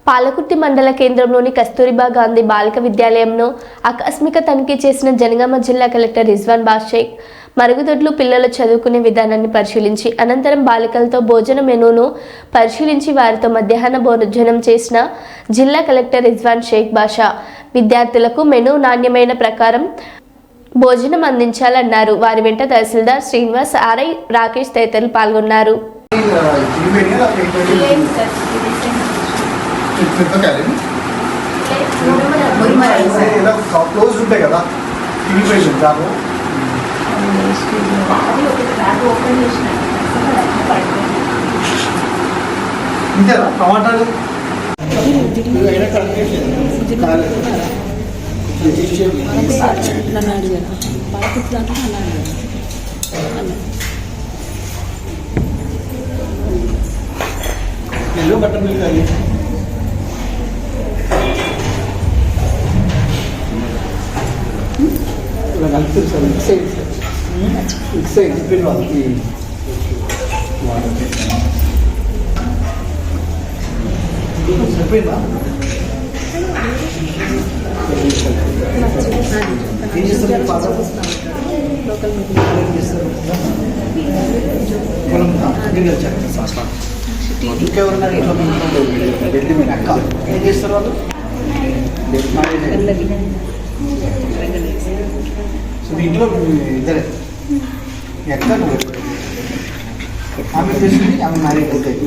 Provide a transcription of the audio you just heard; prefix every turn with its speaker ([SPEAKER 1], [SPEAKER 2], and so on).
[SPEAKER 1] పాలకుర్తి మండల కేంద్రంలోని కస్తూరిబా గాంధీ బాలిక విద్యాలయంలో ఆకస్మిక తనిఖీ చేసిన జనగామ జిల్లా కలెక్టర్ రిజ్వాన్ బాషేక్ మరుగుదొడ్లు పిల్లలు చదువుకునే విధానాన్ని పరిశీలించి అనంతరం బాలికలతో భోజన మెనూను పరిశీలించి వారితో మధ్యాహ్న భోజనం చేసిన జిల్లా కలెక్టర్ రిజ్వాన్ షేక్ బాషా విద్యార్థులకు మెనూ నాణ్యమైన ప్రకారం భోజనం అందించాలన్నారు. వారి వెంట తహసీల్దార్ శ్రీనివాస్, ఆర్ఐ రాకేష్ తదితరులు పాల్గొన్నారు.
[SPEAKER 2] క్లోజ్ ఉంటాయి కదా ఇన్విటేషన్ దాని ఇంతేనా టమాటాలు ఎల్లో బట్టర్ మిల్క్ అది కలుపుతుంది సార్ మిక్స్ అయ్యి చెప్పిన వాళ్ళకి చెప్పినా ఏం చేస్తారు ఇంకెవరున్నారు ఇంట్లో ఢిల్లీ మీ అక్క ఏం చేస్తారు వాళ్ళు సో మీ ఇంట్లో ఇద్దరే ఎక్కడ ఆమె చేసింది ఆమె మ్యారేజ్ అవుతాయి.